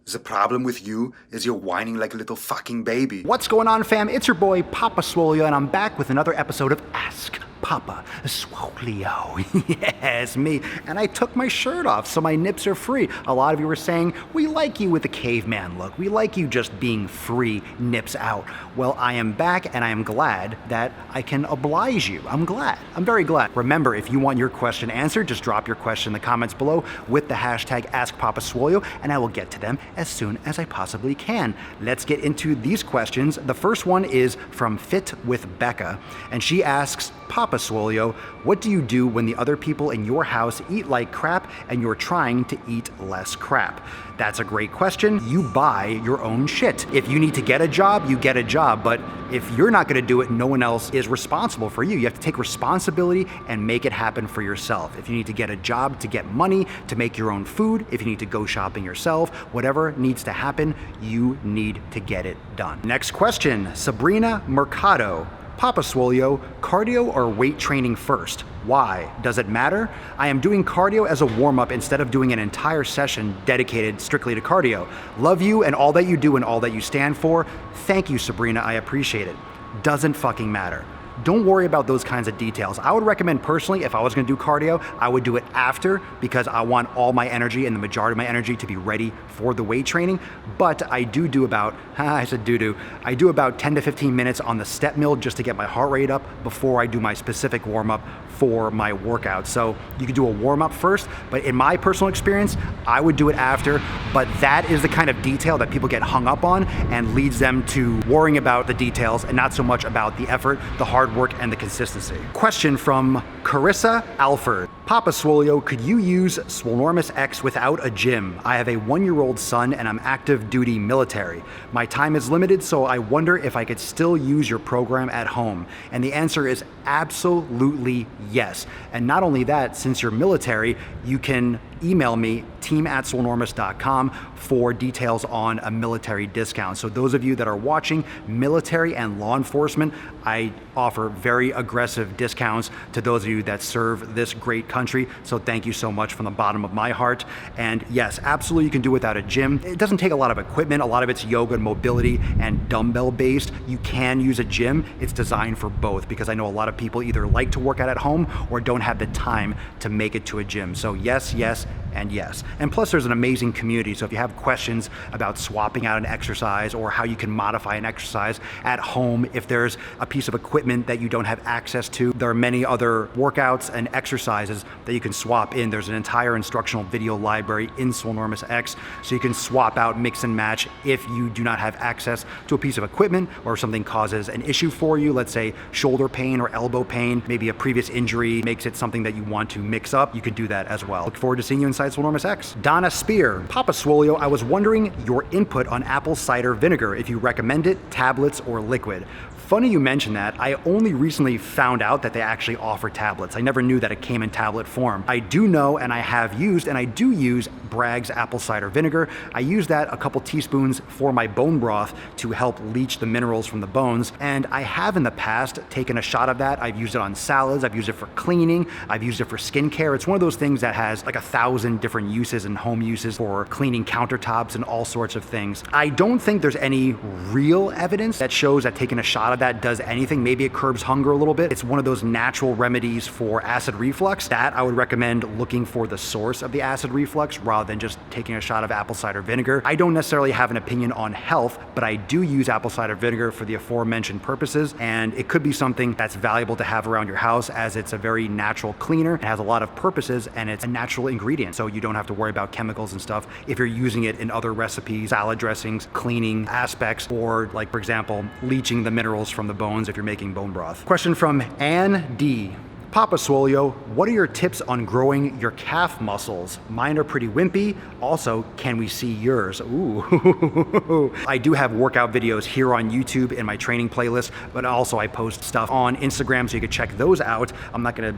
The problem with you is you're whining like a little fucking baby. What's going on, fam? It's your boy, Papa Swolio, and I'm back with another episode of Ask Papa Swolio. Yes, me. And I took my shirt off, so my nips are free. A lot of you were saying, we like you with the caveman look. We like you just being free, nips out. Well, I am back, and I am glad that I can oblige you. I'm glad. I'm very glad. Remember, if you want your question answered, just drop your question in the comments below with the hashtag AskPapaSwolio, and I will get to them as soon as I possibly can. Let's get into these questions. The first one is from Fit with Becca, and she asks, Papa Swolio, what do you do when the other people in your house eat like crap and you're trying to eat less crap? That's a great question. You buy your own shit. If you need to get a job, you get a job. But if you're not going to do it, no one else is responsible for you. You have to take responsibility and make it happen for yourself. If you need to get a job to get money, to make your own food, if you need to go shopping yourself, whatever needs to happen, you need to get it done. Next question, Sabrina Mercado. Papa Swolio, cardio or weight training first? Why? Does it matter? I am doing cardio as a warm-up instead of doing an entire session dedicated strictly to cardio. Love you and all that you do and all that you stand for. Thank you, Sabrina. I appreciate it. Doesn't fucking matter. Don't worry about those kinds of details. I would recommend personally, if I was gonna do cardio, I would do it after because I want all my energy and the majority of my energy to be ready for the weight training. But I do about, I do about 10 to 15 minutes on the step mill just to get my heart rate up before I do my specific warm up for my workout. So you could do a warm up first, but in my personal experience, I would do it after. But that is the kind of detail that people get hung up on and leads them to worrying about the details and not so much about the effort, the hard work, and the consistency. Question from Carissa Alford. Papa Swolio, could you use Swolenormous X without a gym? I have a 1-year-old son and I'm active duty military. My time is limited, so I wonder if I could still use your program at home. And the answer is absolutely yes. And not only that, since you're military, you can email me, team@swolenormous.com, for details on a military discount. So those of you that are watching, military and law enforcement, I offer very aggressive discounts to those of you that serve this great country. So thank you so much from the bottom of my heart. And yes, absolutely you can do without a gym. It doesn't take a lot of equipment. A lot of it's yoga and mobility and dumbbell based. You can use a gym. It's designed for both because I know a lot of people either like to work out at home or don't have the time to make it to a gym. So yes, yes, and yes. And plus there's an amazing community. So if you have questions about swapping out an exercise or how you can modify an exercise at home, if there's a piece of equipment that you don't have access to, there are many other workouts and exercises that you can swap in. There's an entire instructional video library in Normas Ex, so you can swap out, mix and match if you do not have access to a piece of equipment or something causes an issue for you, let's say shoulder pain or elbow pain, maybe a previous injury makes it something that you want to mix up, you can do that as well. Look forward to seeing you inside Normas Ex. Donna Spear. Papa Swolio, I was wondering your input on apple cider vinegar, if you recommend it, tablets or liquid. Funny you mention that. I only recently found out that they actually offer tablets. I never knew that it came in tablet form. I do know, and I have used, and I do use Bragg's apple cider vinegar. I use that a couple teaspoons for my bone broth to help leach the minerals from the bones. And I have in the past taken a shot of that. I've used it on salads. I've used it for cleaning. I've used it for skincare. It's one of those things that has like 1,000 different uses and home uses for cleaning countertops and all sorts of things. I don't think there's any real evidence that shows that taking a shot of that does anything. Maybe it curbs hunger a little bit. It's one of those natural remedies for acid reflux that I would recommend looking for the source of the acid reflux rather than just taking a shot of apple cider vinegar. I don't necessarily have an opinion on health, but I do use apple cider vinegar for the aforementioned purposes, and it could be something that's valuable to have around your house as it's a very natural cleaner. It has a lot of purposes and it's a natural ingredient, so you don't have to worry about chemicals and stuff if you're using it in other recipes, salad dressings, cleaning aspects, or like for example, leaching the minerals from the bones if you're making bone broth. Question from Ann D. Papa Swolio, what are your tips on growing your calf muscles? Mine are pretty wimpy. Also, can we see yours? Ooh. I do have workout videos here on YouTube in my training playlist, but also I post stuff on Instagram so you can check those out. I'm not gonna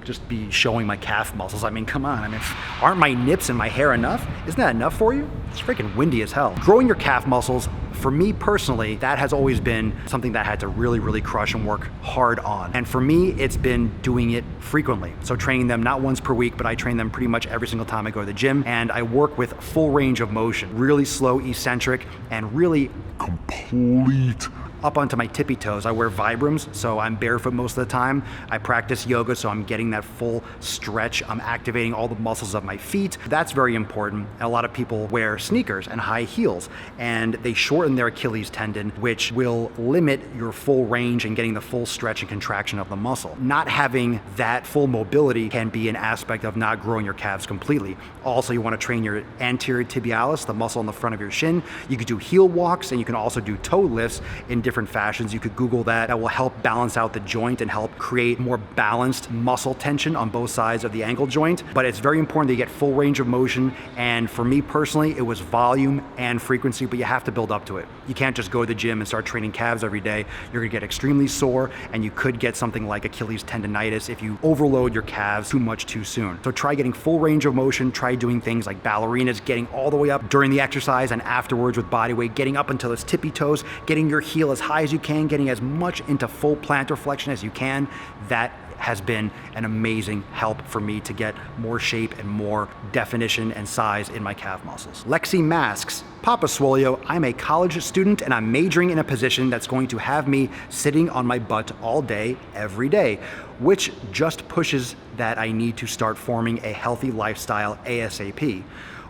just be showing my calf muscles. I mean, come on. I mean, aren't my nips and my hair enough? Isn't that enough for you? It's freaking windy as hell. Growing your calf muscles, for me personally, that has always been something that I had to really, really crush and work hard on. And for me, it's been doing it frequently. So training them not once per week, but I train them pretty much every single time I go to the gym. And I work with full range of motion, really slow eccentric and really complete up onto my tippy toes. I wear Vibrams, so I'm barefoot most of the time. I practice yoga, so I'm getting that full stretch. I'm activating all the muscles of my feet. That's very important. A lot of people wear sneakers and high heels, and they shorten their Achilles tendon, which will limit your full range and getting the full stretch and contraction of the muscle. Not having that full mobility can be an aspect of not growing your calves completely. Also, you want to train your anterior tibialis, the muscle on the front of your shin. You could do heel walks, and you can also do toe lifts in different fashions. You could Google that. That will help balance out the joint and help create more balanced muscle tension on both sides of the ankle joint. But it's very important that you get full range of motion. And for me personally, it was volume and frequency, but you have to build up to it. You can't just go to the gym and start training calves every day. You're gonna get extremely sore, and you could get something like Achilles tendonitis if you overload your calves too much too soon. So try getting full range of motion. Try doing things like ballerinas, getting all the way up during the exercise and afterwards with body weight, getting up until its tippy toes, getting your heel as high as you can, getting as much into full plantar flexion as you can. That has been an amazing help for me to get more shape and more definition and size in my calf muscles. Lexi Masks, Papa Swolio, I'm a college student and I'm majoring in a position that's going to have me sitting on my butt all day, every day, which just pushes that I need to start forming a healthy lifestyle ASAP.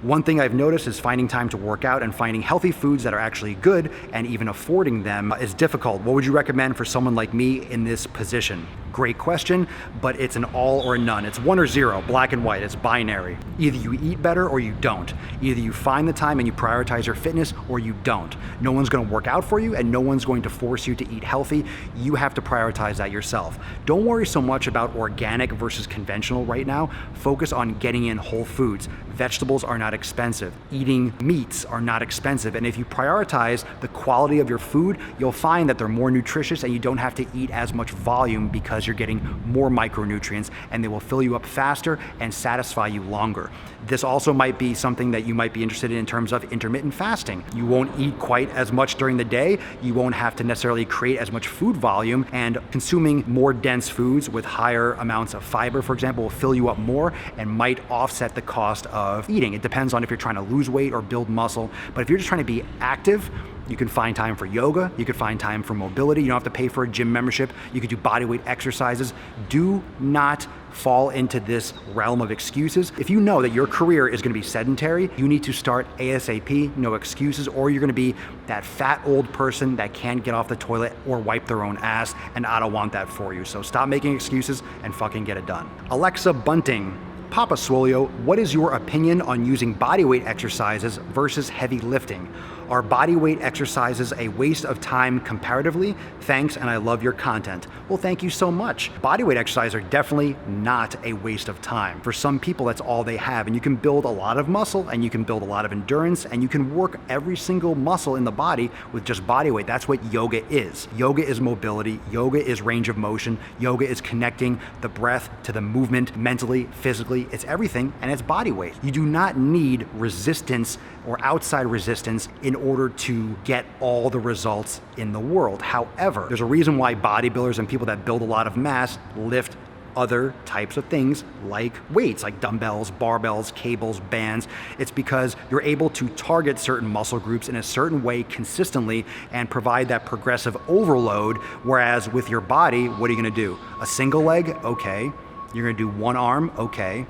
One thing I've noticed is finding time to work out and finding healthy foods that are actually good and even affording them is difficult. What would you recommend for someone like me in this position? Great question, but it's an all or none. It's 1 or 0, black and white. It's binary. Either you eat better or you don't. Either you find the time and you prioritize your fitness or you don't. No one's gonna work out for you and no one's going to force you to eat healthy. You have to prioritize that yourself. Don't worry so much about organic versus conventional right now. Focus on getting in whole foods. Vegetables are not expensive. Eating meats are not expensive. And if you prioritize the quality of your food, you'll find that they're more nutritious and you don't have to eat as much volume because you're getting more micronutrients and they will fill you up faster and satisfy you longer. This also might be something that you might be interested in terms of intermittent fasting. You won't eat quite as much during the day. You won't have to necessarily create as much food volume, and consuming more dense foods with higher amounts of fiber, for example, will fill you up more and might offset the cost of eating. It depends on if you're trying to lose weight or build muscle, but if you're just trying to be active, you can find time for yoga, you can find time for mobility, you don't have to pay for a gym membership, you can do bodyweight exercises. Do not fall into this realm of excuses. If you know that your career is gonna be sedentary, you need to start ASAP, no excuses, or you're gonna be that fat old person that can't get off the toilet or wipe their own ass, and I don't want that for you. So stop making excuses and fucking get it done. Alexa Bunting, Papa Swolio, what is your opinion on using bodyweight exercises versus heavy lifting? Are bodyweight exercises a waste of time comparatively? Thanks, and I love your content. Well, thank you so much. Bodyweight exercises are definitely not a waste of time. For some people, that's all they have, and you can build a lot of muscle, and you can build a lot of endurance, and you can work every single muscle in the body with just bodyweight. That's what yoga is. Yoga is mobility, yoga is range of motion, yoga is connecting the breath to the movement mentally, physically. It's everything, and it's bodyweight. You do not need resistance or outside resistance in order to get all the results in the world. However, there's a reason why bodybuilders and people that build a lot of mass lift other types of things like weights, like dumbbells, barbells, cables, bands. It's because you're able to target certain muscle groups in a certain way consistently and provide that progressive overload. Whereas with your body, what are you gonna do? A single leg? Okay. You're gonna do one arm? Okay.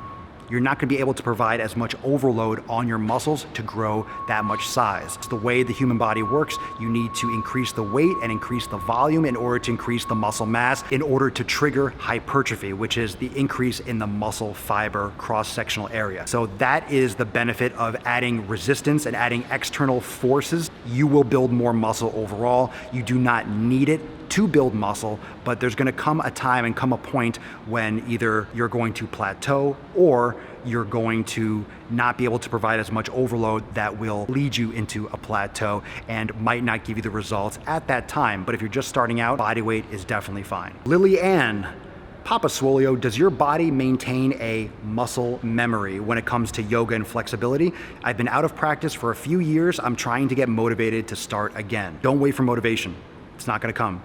You're not gonna be able to provide as much overload on your muscles to grow that much size. It's the way the human body works. You need to increase the weight and increase the volume in order to increase the muscle mass in order to trigger hypertrophy, which is the increase in the muscle fiber cross-sectional area. So that is the benefit of adding resistance and adding external forces. You will build more muscle overall. You do not need it to build muscle, but there's gonna come a time and come a point when either you're going to plateau or you're going to not be able to provide as much overload that will lead you into a plateau and might not give you the results at that time. But if you're just starting out, body weight is definitely fine. Lily Ann, Papa Swolio, does your body maintain a muscle memory when it comes to yoga and flexibility? I've been out of practice for a few years. I'm trying to get motivated to start again. Don't wait for motivation. It's not gonna come.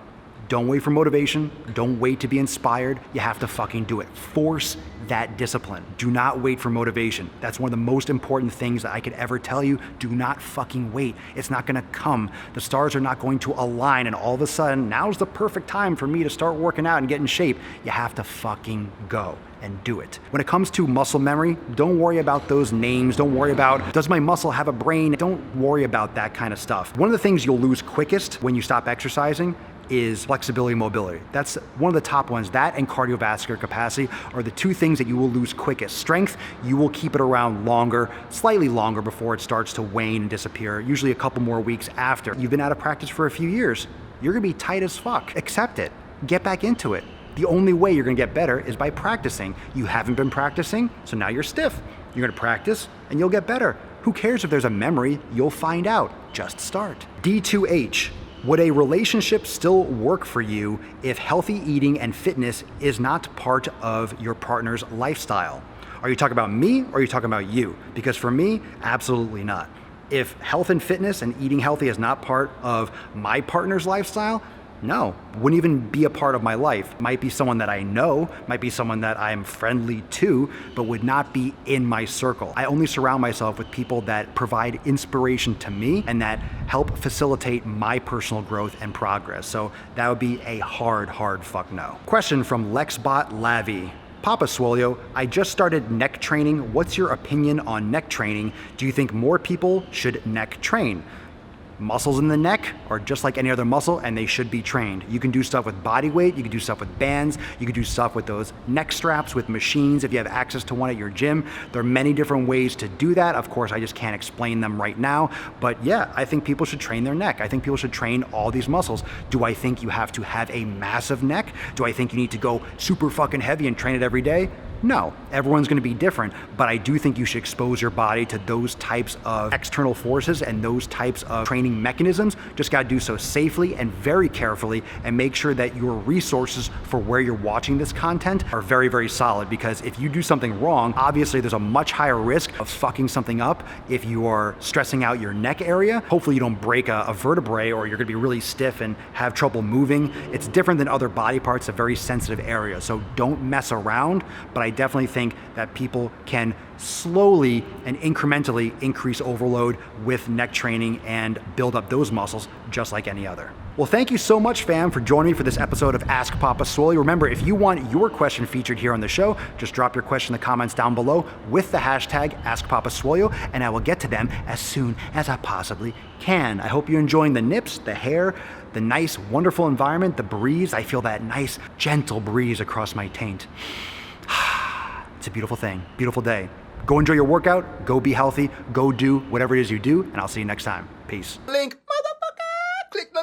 Don't wait for motivation. Don't wait to be inspired. You have to fucking do it. Force that discipline. Do not wait for motivation. That's one of the most important things that I could ever tell you. Do not fucking wait. It's not gonna come. The stars are not going to align and all of a sudden, now's the perfect time for me to start working out and get in shape. You have to fucking go and do it. When it comes to muscle memory, don't worry about those names. Don't worry about, does my muscle have a brain? Don't worry about that kind of stuff. One of the things you'll lose quickest when you stop exercising is flexibility and mobility. That's one of the top ones. That and cardiovascular capacity are the two things that you will lose quickest. Strength, you will keep it around longer, slightly longer before it starts to wane and disappear, usually a couple more weeks after. You've been out of practice for a few years. You're gonna be tight as fuck. Accept it. Get back into it. The only way you're gonna get better is by practicing. You haven't been practicing, so now you're stiff. You're gonna practice and you'll get better. Who cares if there's a memory? You'll find out. Just start. D2H. Would a relationship still work for you if healthy eating and fitness is not part of your partner's lifestyle? Are you talking about me or are you talking about you? Because for me, absolutely not. If health and fitness and eating healthy is not part of my partner's lifestyle, no, wouldn't even be a part of my life. Might be someone that I know, might be someone that I'm friendly to, but would not be in my circle. I only surround myself with people that provide inspiration to me and that help facilitate my personal growth and progress. So that would be a hard fuck no. Question from Lexbot Lavi. Papa Swolio, I just started neck training. What's your opinion on neck training? Do you think more people should neck train? Muscles in the neck are just like any other muscle and they should be trained. You can do stuff with body weight, you can do stuff with bands, you can do stuff with those neck straps, with machines if you have access to one at your gym. There are many different ways to do that. Of course, I just can't explain them right now, but yeah, I think people should train their neck. I think people should train all these muscles. Do I think you have to have a massive neck? Do I think you need to go super fucking heavy and train it every day? No, everyone's gonna be different, but I do think you should expose your body to those types of external forces and those types of training mechanisms. Just gotta do so safely and very carefully and make sure that your resources for where you're watching this content are very solid, because if you do something wrong, obviously there's a much higher risk of fucking something up if you are stressing out your neck area. Hopefully you don't break a vertebrae or you're gonna be really stiff and have trouble moving. It's different than other body parts, a very sensitive area, so don't mess around, but I definitely think that people can slowly and incrementally increase overload with neck training and build up those muscles just like any other. Well, thank you so much, fam, for joining me for this episode of Ask Papa Swolio. Remember, if you want your question featured here on the show, just drop your question in the comments down below with the hashtag AskPapaSwolio, and I will get to them as soon as I possibly can. I hope you're enjoying the nips, the hair, the nice, wonderful environment, the breeze. I feel that nice, gentle breeze across my taint. It's a beautiful thing, beautiful day. Go enjoy your workout, go be healthy, go do whatever it is you do, and I'll see you next time. Peace. Link, motherfucker! Click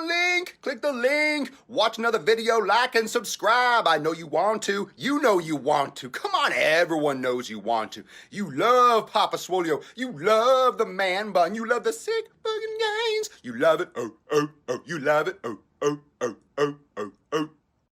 the link. Watch another video, like and subscribe. I know you want to. You know you want to. Come on, everyone knows you want to. You love Papa Swolio. You love the man bun. You love the sick fucking gains. You love it. Oh. You love it. Oh.